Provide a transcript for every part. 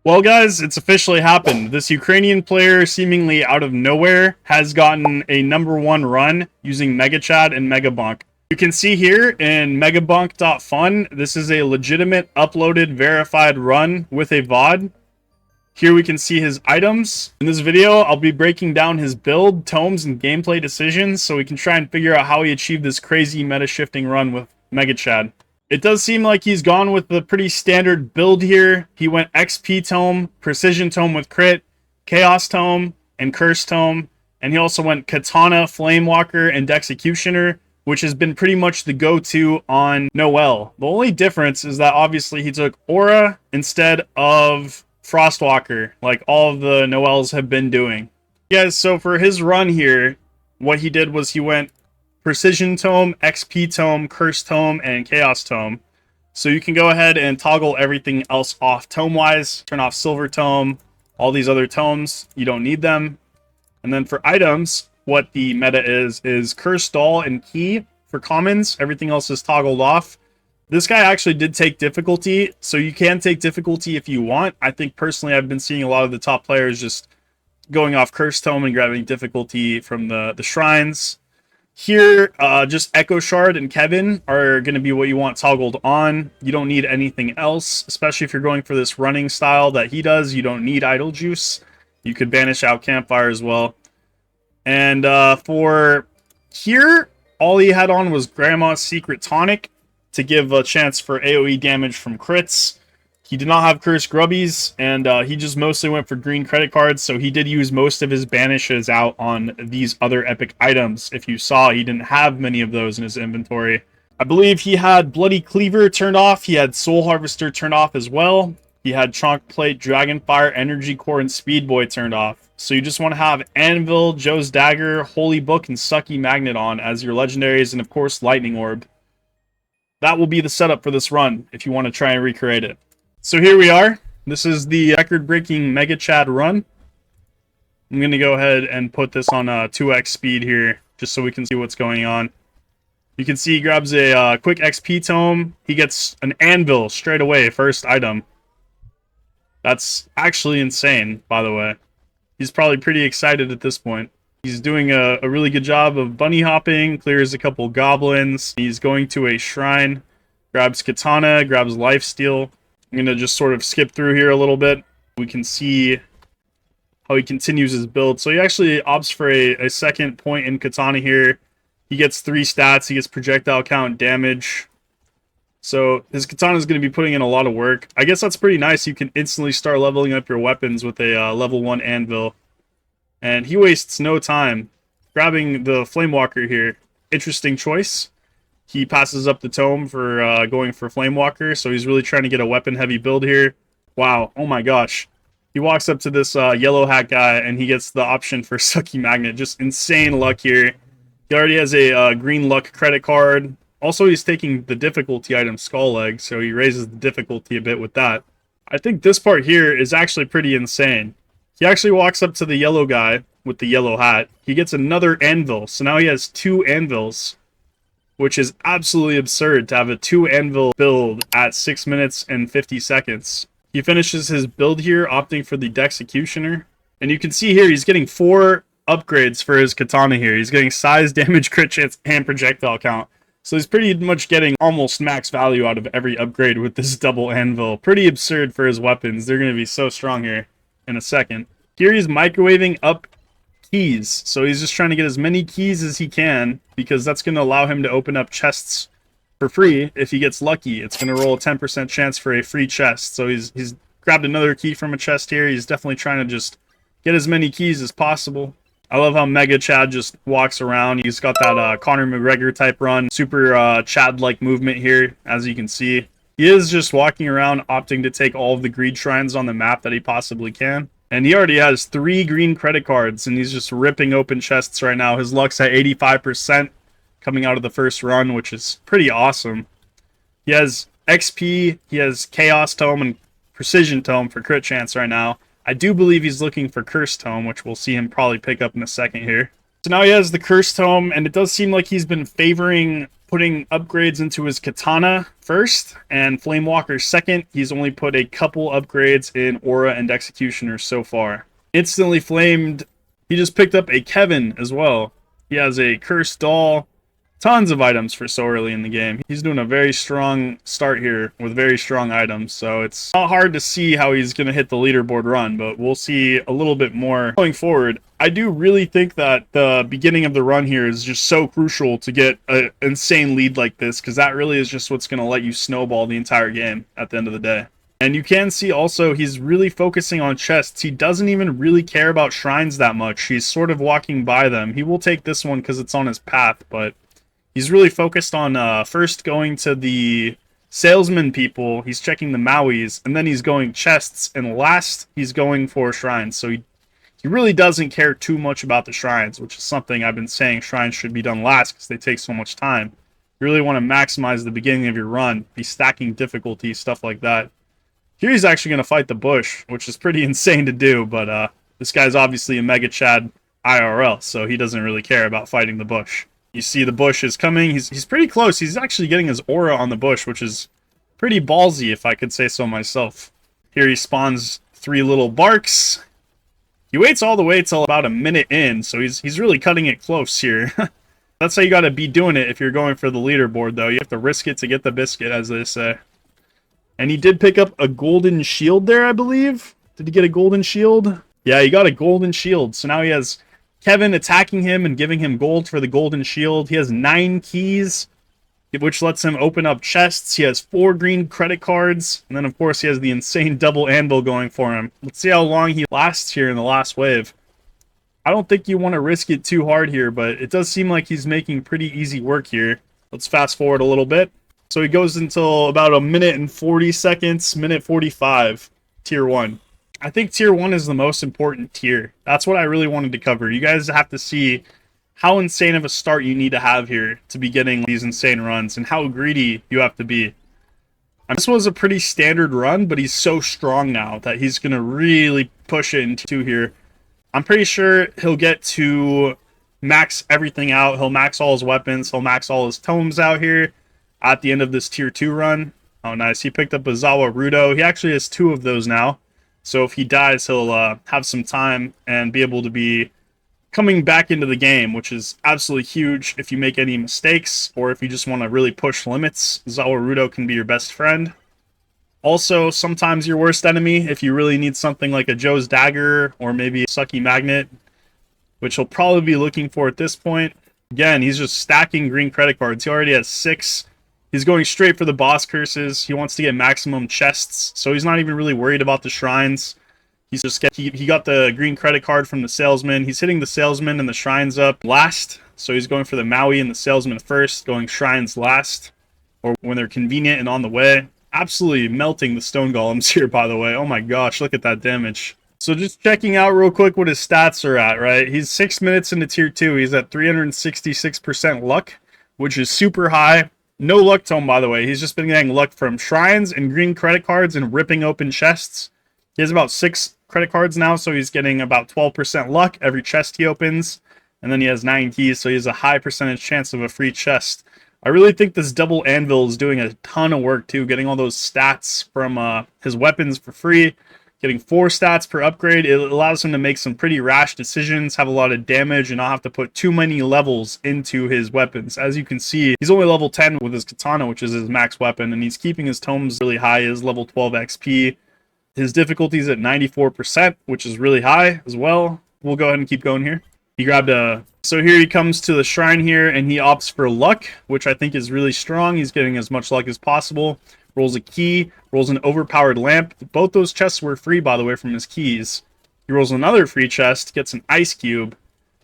Well, guys, it's officially happened. This Ukrainian player, seemingly out of nowhere, has gotten a #1 run using MegaChad and MegaBonk. You can see here in megabonk.fun, this is a legitimate, uploaded, verified run with a VOD. Here we can see his items. In this video, I'll be breaking down his build, tomes, and gameplay decisions so we can try and figure out how he achieved this crazy meta-shifting run with MegaChad. It does seem like he's gone with the pretty standard build here. He went XP tome, precision tome with crit, chaos tome, and curse tome. And he also went katana, flame walker, and executioner, which has been pretty much the go-to on Noelle. The only difference is that obviously he took aura instead of frostwalker, like all of the Noelles have been doing. Guys, so for his run here, what he did was he went Precision Tome, XP Tome, Curse Tome, and Chaos Tome. So you can go ahead and toggle everything else off tome-wise. Turn off Silver Tome, all these other tomes. You don't need them. And then for items, what the meta is Curse Doll and Key for commons. Everything else is toggled off. This guy actually did take difficulty, so you can take difficulty if you want. I think personally I've been seeing a lot of the top players just going off Curse Tome and grabbing difficulty from the shrines. Here, just Echo Shard and Kevin are going to be what you want toggled on. You don't need anything else, especially if you're going for this running style that he does. You don't need Idle Juice. You could banish out Campfire as well. And for here, all he had on was Grandma's Secret Tonic to give a chance for AoE damage from crits. He did not have Cursed Grubbies, and he just mostly went for green credit cards, so he did use most of his banishes out on these other epic items. If you saw, he didn't have many of those in his inventory. I believe he had Bloody Cleaver turned off, he had Soul Harvester turned off as well. He had Trunk Plate, Dragonfire, Energy Core, and Speed Boy turned off. So you just want to have Anvil, Joe's Dagger, Holy Book, and Sucky Magnet on as your legendaries, and of course Lightning Orb. That will be the setup for this run if you want to try and recreate it. So here we are. This is the record-breaking MegaChad run. I'm going to go ahead and put this on 2x speed here, just so we can see what's going on. You can see he grabs a quick XP tome. He gets an anvil straight away, first item. That's actually insane, by the way. He's probably pretty excited at this point. He's doing a really good job of bunny hopping, clears a couple goblins. He's going to a shrine, grabs katana, grabs lifesteal. I'm going to just sort of skip through here a little bit. We can see how he continues his build. So he actually opts for a second point in katana here. He gets 3 stats. He gets projectile count, damage. So his katana is going to be putting in a lot of work. I guess that's pretty nice. You can instantly start leveling up your weapons with a level 1 anvil. And he wastes no time grabbing the Flamewalker here. Interesting choice. He passes up the tome for going for Flamewalker, so he's really trying to get a weapon-heavy build here. Wow, oh my gosh. He walks up to this yellow hat guy, and he gets the option for Sucky Magnet. Just insane luck here. He already has a green luck credit card. Also, he's taking the difficulty item Skull Leg, so he raises the difficulty a bit with that. I think this part here is actually pretty insane. He actually walks up to the yellow guy with the yellow hat. He gets another anvil, so now he has 2 anvils, which is absolutely absurd to have a 2 anvil build at 6 minutes and 50 seconds. He finishes his build here, opting for the Dexecutioner. And you can see here, he's getting 4 upgrades for his katana here. He's getting size, damage, crit chance, and projectile count. So he's pretty much getting almost max value out of every upgrade with this double anvil. Pretty absurd for his weapons. They're going to be so strong here in a second. Here he's microwaving up keys. So he's just trying to get as many keys as he can, because that's going to allow him to open up chests for free if he gets lucky. It's going to roll a 10% chance for a free chest. So he's grabbed another key from a chest here. He's definitely trying to just get as many keys as possible. I love how MegaChad just walks around. He's got that Conor McGregor type run. Super Chad-like movement here, as you can see. He is just walking around, opting to take all of the greed shrines on the map that he possibly can. And he already has 3 green credit cards, and he's just ripping open chests right now. His luck's at 85% coming out of the first run, which is pretty awesome. He has XP, he has Chaos Tome, and Precision Tome for crit chance right now. I do believe he's looking for Curse Tome, which we'll see him probably pick up in a second here. So now he has the Curse Tome, and it does seem like he's been favoring putting upgrades into his katana first and flame walker second. He's only put a couple upgrades in aura and executioner so far. Instantly flamed. He just picked up a Kevin as well. He has a cursed doll. Tons of items for so early in the game. He's doing a very strong start here with very strong items, so it's not hard to see how he's going to hit the leaderboard run, but we'll see a little bit more going forward. I do really think that the beginning of the run here is just so crucial to get an insane lead like this, because that really is just what's going to let you snowball the entire game at the end of the day. And you can see also he's really focusing on chests. He doesn't even really care about shrines that much. He's sort of walking by them. He will take this one because it's on his path, but he's really focused on first going to the salesman people. He's checking the Mauis, and then he's going chests, and last he's going for shrines. So he really doesn't care too much about the shrines, which is something I've been saying shrines should be done last because they take so much time. You really want to maximize the beginning of your run, be stacking difficulty, stuff like that. Here he's actually going to fight the bush, which is pretty insane to do, but this guy's obviously a MegaChad IRL, so he doesn't really care about fighting the bush. You see the bush is coming. He's pretty close. He's actually getting his aura on the bush, which is pretty ballsy, if I could say so myself. Here he spawns 3 little barks. He waits all the way till about a minute in, so he's really cutting it close here. That's how you got to be doing it if you're going for the leaderboard, though. You have to risk it to get the biscuit, as they say. And he did pick up a golden shield there, I believe. Did he get a golden shield? Yeah, he got a golden shield. So now he has Kevin attacking him and giving him gold for the golden shield. He has 9 keys, which lets him open up chests. He has 4 green credit cards. And then, of course, he has the insane double anvil going for him. Let's see how long he lasts here in the last wave. I don't think you want to risk it too hard here, but it does seem like he's making pretty easy work here. Let's fast forward a little bit. So he goes until about a minute and 40 seconds, minute 45, tier 1. I think tier 1 is the most important tier. That's what I really wanted to cover. You guys have to see how insane of a start you need to have here to be getting these insane runs and how greedy you have to be. This was a pretty standard run, but he's so strong now that he's going to really push it into here. I'm pretty sure he'll get to max everything out. He'll max all his weapons. He'll max all his tomes out here at the end of this tier 2 run. Oh, nice. He picked up a Zawa Rudo. He actually has 2 of those now. So if he dies, he'll have some time and be able to be coming back into the game, which is absolutely huge if you make any mistakes or if you just want to really push limits. Zawa Rudo can be your best friend. Also, sometimes your worst enemy if you really need something like a Joe's Dagger or maybe a Sucky Magnet, which he'll probably be looking for at this point. Again, he's just stacking green credit cards. He already has 6. He's going straight for the boss curses. He wants to get maximum chests, so he's not even really worried about the shrines. He's just he got the green credit card from the salesman. He's hitting the salesman and the shrines up last, so he's going for the Maui and the salesman first, going shrines last, or when they're convenient and on the way. Absolutely melting the stone golems here, by the way. Oh my gosh, look at that damage. So just checking out real quick what his stats are at, right? He's 6 minutes into tier 2. He's at 366% luck, which is super high. No luck tome, by the way. He's just been getting luck from shrines and green credit cards and ripping open chests. He has about 6 credit cards now, so he's getting about 12% luck every chest he opens. And then he has 9 keys, so he has a high percentage chance of a free chest. I really think this double anvil is doing a ton of work, too. Getting all those stats from his weapons for free. Getting 4 stats per upgrade. It allows him to make some pretty rash decisions, have a lot of damage, and not have to put too many levels into his weapons. As you can see, he's only level 10 with his katana, which is his max weapon, and he's keeping his tomes really high. He has level 12 XP. His difficulty is at 94%, which is really high as well. We'll go ahead and keep going here. He grabbed a... So here he comes to the shrine here, and he opts for luck, which I think is really strong. He's getting as much luck as possible. Rolls a key, rolls an overpowered lamp. Both those chests were free, by the way, from his keys. He rolls another free chest, gets an ice cube.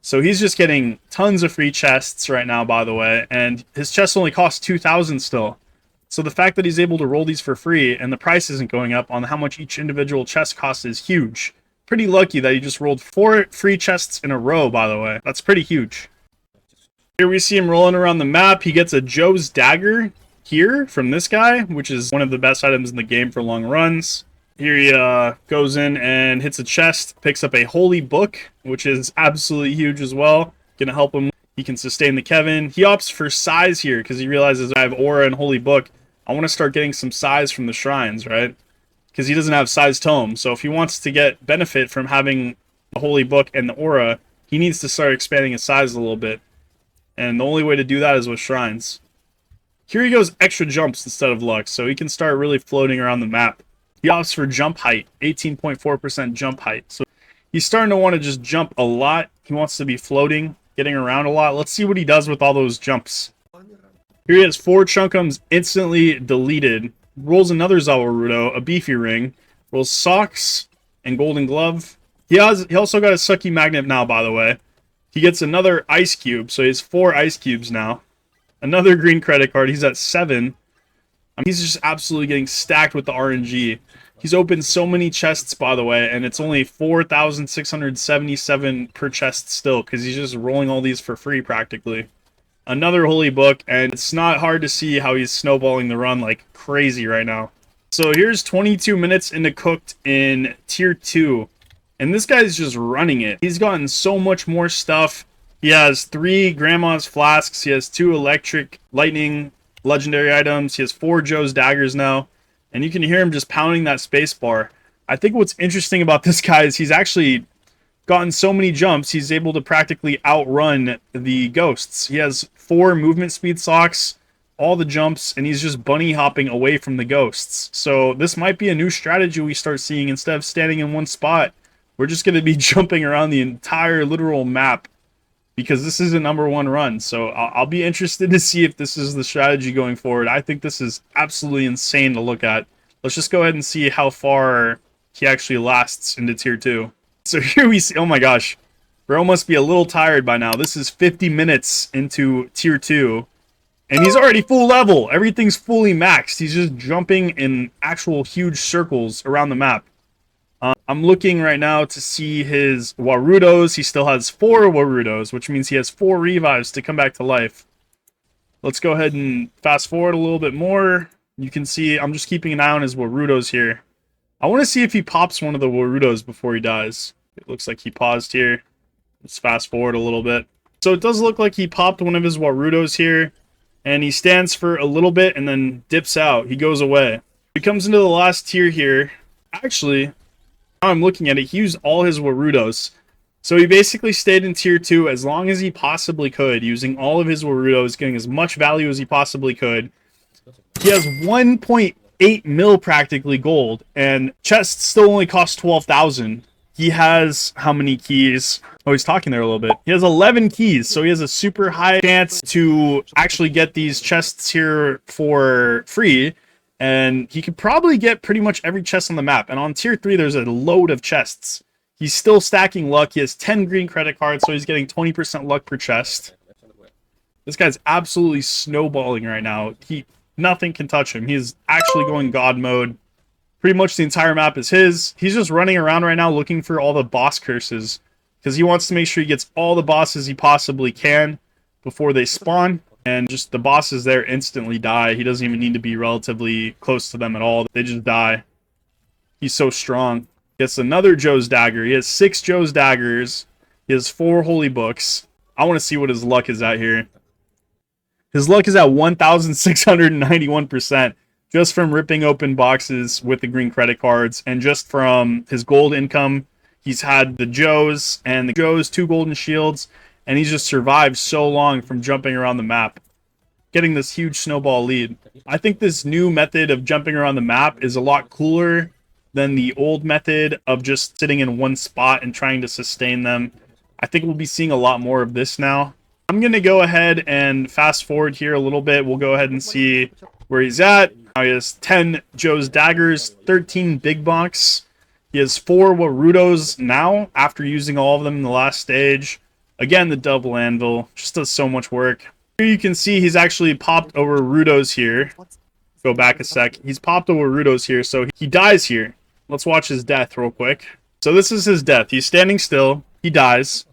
So he's just getting tons of free chests right now, by the way, and his chests only cost 2,000 still. So the fact that he's able to roll these for free and the price isn't going up on how much each individual chest costs is huge. Pretty lucky that he just rolled 4 free chests in a row, by the way. That's pretty huge. Here we see him rolling around the map. He gets a Joe's Dagger here from this guy, which is one of the best items in the game for long runs. Here he goes in and hits a chest, picks up a holy book, which is absolutely huge as well. Gonna help him. He can sustain the Kevin. He opts for size here because he realizes I have Aura and Holy Book. I want to start getting some size from the shrines, right? Because he doesn't have size tome. So if he wants to get benefit from having the Holy Book and the Aura, he needs to start expanding his size a little bit. And the only way to do that is with shrines. Here he goes extra jumps instead of luck, so he can start really floating around the map. He opts for jump height, 18.4% jump height. So he's starting to want to just jump a lot. He wants to be floating, getting around a lot. Let's see what he does with all those jumps. Here he has 4 Chunkums instantly deleted. Rolls another Zawarudo, a beefy ring. Rolls socks and golden glove. He also got a sucky magnet now, by the way. He gets another ice cube, so he has 4 ice cubes now. Another green credit card. He's at 7. I mean, he's just absolutely getting stacked with the RNG. He's opened so many chests, by the way, and it's only 4,677 per chest still, because he's just rolling all these for free, practically. Another Holy Book, and it's not hard to see how he's snowballing the run like crazy right now. So here's 22 minutes into Cooked in Tier 2, and this guy's just running it. He's gotten so much more stuff. He has 3 Grandma's Flasks. He has 2 Electric Lightning legendary items. He has 4 Joe's Daggers now. And you can hear him just pounding that space bar. I think what's interesting about this guy is he's actually gotten so many jumps, he's able to practically outrun the ghosts. He has 4 movement speed socks, all the jumps, and he's just bunny hopping away from the ghosts. So this might be a new strategy we start seeing. Instead of standing in one spot, we're just going to be jumping around the entire literal map. Because this is a #1 run, so I'll be interested to see if this is the strategy going forward. I think this is absolutely insane to look at. Let's just go ahead and see how far he actually lasts into Tier 2. So here we see, oh my gosh, bro must be a little tired by now. This is 50 minutes into Tier 2, and he's already full level. Everything's fully maxed. He's just jumping in actual huge circles around the map. I'm looking right now to see his Warudos. He still has 4 Warudos, which means he has 4 revives to come back to life. Let's go ahead and fast forward a little bit more. You can see I'm just keeping an eye on his Warudos here. I want to see if he pops one of the Warudos before he dies. It looks like he paused here. Let's fast forward a little bit. So it does look like he popped one of his Warudos here, and he stands for a little bit and then dips out. He goes away. He comes into the last tier here. Actually, now I'm looking at it, he used all his Warudos. So he basically stayed in Tier 2 as long as he possibly could, using all of his Warudos, getting as much value as he possibly could. He has 1.8 mil practically gold, and chests still only cost 12,000. He has how many keys? Oh, he's talking there a little bit. He has 11 keys, so he has a super high chance to actually get these chests here for free. And he could probably get pretty much every chest on the map. And on Tier 3, there's a load of chests. He's still stacking luck. He has 10 green credit cards, so he's getting 20% luck per chest. This guy's absolutely snowballing right now. Nothing can touch him. He's actually going God mode. Pretty much the entire map is his. He's just running around right now looking for all the boss curses, because he wants to make sure he gets all the bosses he possibly can before they spawn. And just the bosses there instantly die. He doesn't even need to be relatively close to them at all. They just die. He's so strong. He gets another Joe's Dagger. He has 6 Joe's Daggers. He has 4 Holy Books. I want to see what his luck is at here. His luck is at 1,691%. Just from ripping open boxes with the green credit cards. And just from his gold income. He's had the Joes and the Joes, 2 golden shields. And he's just survived so long from jumping around the map, getting this huge snowball lead. I think this new method of jumping around the map is a lot cooler than the old method of just sitting in one spot and trying to sustain them. I think we'll be seeing a lot more of this now. I'm going to go ahead and fast forward here a little bit. We'll go ahead and see where he's at. Now he has 10 Joe's Daggers, 13 Big Bonks. He has 4 Warudos now after using all of them in the last stage. Again, the double anvil just does so much work. Here you can see he's actually popped over Rudos here. Go back a sec. He's popped over Rudos here, so he dies here. Let's watch his death real quick. So this is his death. He's standing still. He dies.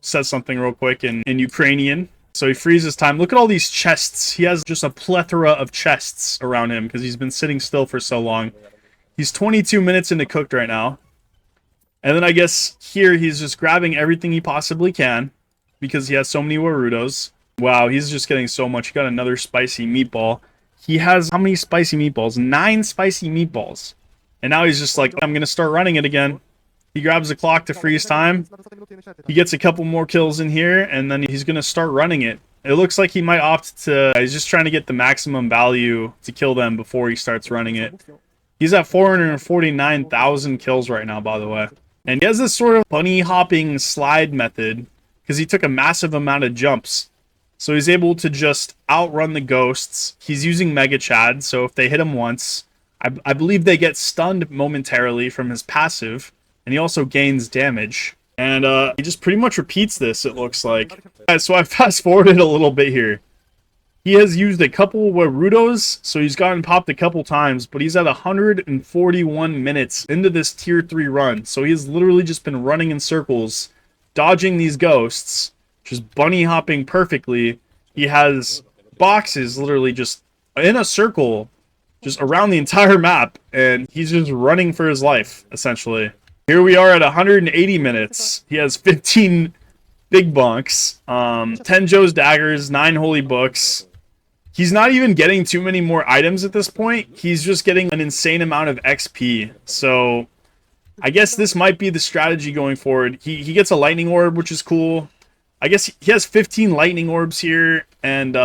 Says something real quick in Ukrainian. So he freezes time. Look at all these chests. He has just a plethora of chests around him because he's been sitting still for so long. He's 22 minutes into Cooked right now. And then I guess here he's just grabbing everything he possibly can. because he has so many Warudos. Wow, he's just getting so much. He got another spicy meatball. He has how many spicy meatballs? 9 spicy meatballs. And now he's just like, I'm going to start running it again. He grabs the clock to freeze time. He gets a couple more kills in here, and then he's going to start running it. It looks like he might opt to... He's just trying to get the maximum value to kill them before he starts running it. He's at 449,000 kills right now, by the way. And he has this sort of bunny hopping slide method because he took a massive amount of jumps. So he's able to just outrun the ghosts. He's using MegaChad, so if they hit him once, I believe they get stunned momentarily from his passive. And he also gains damage. And he just pretty much repeats this, it looks like. So I fast forwarded a little bit here. He has used a couple Warudos, so he's gotten popped a couple times, but he's at 141 minutes into this tier 3 run. So he's literally just been running in circles, dodging these ghosts, just bunny hopping perfectly. He has boxes literally just in a circle, just around the entire map, and he's just running for his life, essentially. Here we are at 180 minutes. He has 15 big bonks, 10 Joe's daggers, 9 holy books. He's not even getting too many more items at this point. He's just getting an insane amount of XP. So I guess this might be the strategy going forward. He gets a lightning orb, which is cool. I guess he has 15 lightning orbs here, and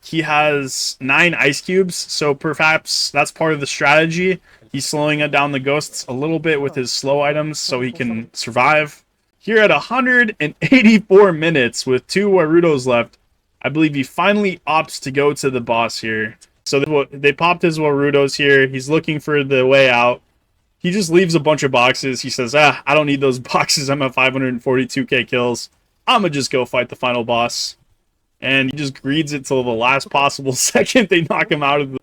he has 9 ice cubes. So perhaps that's part of the strategy. He's slowing down the ghosts a little bit with his slow items so he can survive. Here at 184 minutes with 2 Warudos left, I believe he finally opts to go to the boss here. So they popped his Warudos here. He's looking for the way out. He just leaves a bunch of boxes. He says, I don't need those boxes. I'm at 542k kills. I'm going to just go fight the final boss. And he just greeds it till the last possible second they knock him out of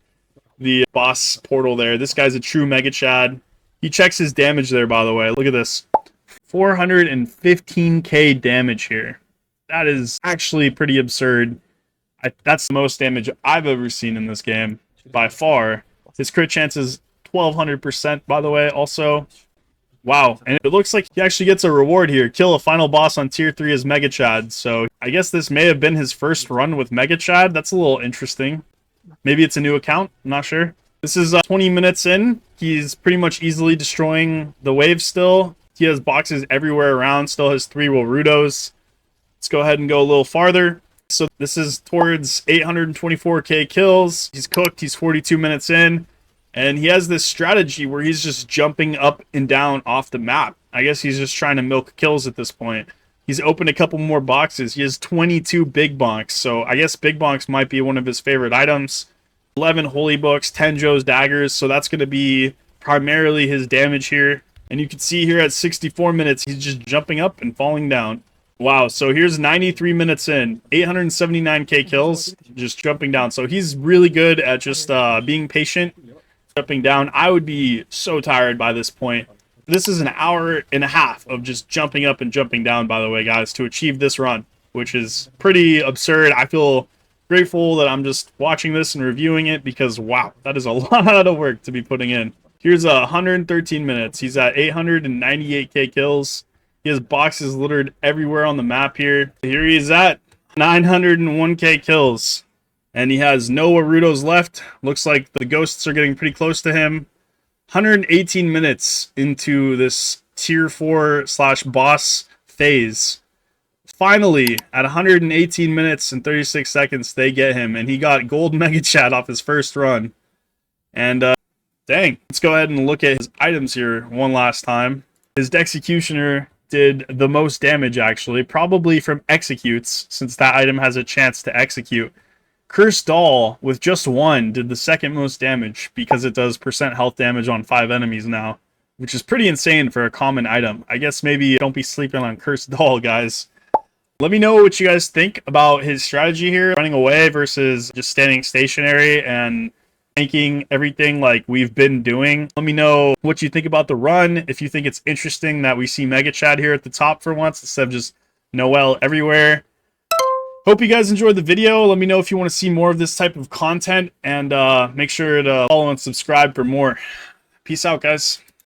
the boss portal there. This guy's a true MegaChad. He checks his damage there, by the way. Look at this. 415k damage here. That is actually pretty absurd. That's the most damage I've ever seen in this game, by far. His crit chance is 1200%, by the way, also. Wow, and it looks like he actually gets a reward here. Kill a final boss on tier 3 as MegaChad. So I guess this may have been his first run with MegaChad. That's a little interesting. Maybe it's a new account. I'm not sure. This is 20 minutes in. He's pretty much easily destroying the wave still. He has boxes everywhere around. Still has 3 Warudos. Let's go ahead and go a little farther. So this is towards 824k kills. He's cooked. He's 42 minutes in. And he has this strategy where he's just jumping up and down off the map. I guess he's just trying to milk kills at this point. He's opened a couple more boxes. He has 22 big bonks. So I guess big bonks might be one of his favorite items. 11 holy books, 10 Joe's daggers. So that's going to be primarily his damage here. And you can see here at 64 minutes, he's just jumping up and falling down. Wow, so here's 93 minutes in, 879k kills, just jumping down. So he's really good at just being patient, jumping down. I would be so tired by this point. This is an hour and a half of just jumping up and jumping down, by the way, guys, to achieve this run, which is pretty absurd. I feel grateful that I'm just watching this and reviewing it because, wow, that is a lot of work to be putting in. Here's 113 minutes. He's at 898k kills. He has boxes littered everywhere on the map here. Here he is at 901k kills. And he has no Warudos left. Looks like the ghosts are getting pretty close to him. 118 minutes into this tier 4/boss phase. Finally, at 118 minutes and 36 seconds, they get him. And he got gold MegaChad off his first run. And dang. Let's go ahead and look at his items here one last time. His Executioner did the most damage, actually, probably from executes, since that item has a chance to execute. Cursed Doll, with just 1, did the second most damage, because it does % health damage on 5 enemies now, which is pretty insane for a common item. I guess maybe don't be sleeping on Cursed Doll, guys. Let me know what you guys think about his strategy here, running away versus just standing stationary and tanking everything like we've been doing. Let me know what you think about the run, if you think it's interesting that we see MegaChad here at the top for once instead of just Noelle everywhere. Hope you guys enjoyed the video. Let me know if you want to see more of this type of content, and make sure to follow and subscribe for more. Peace out, guys.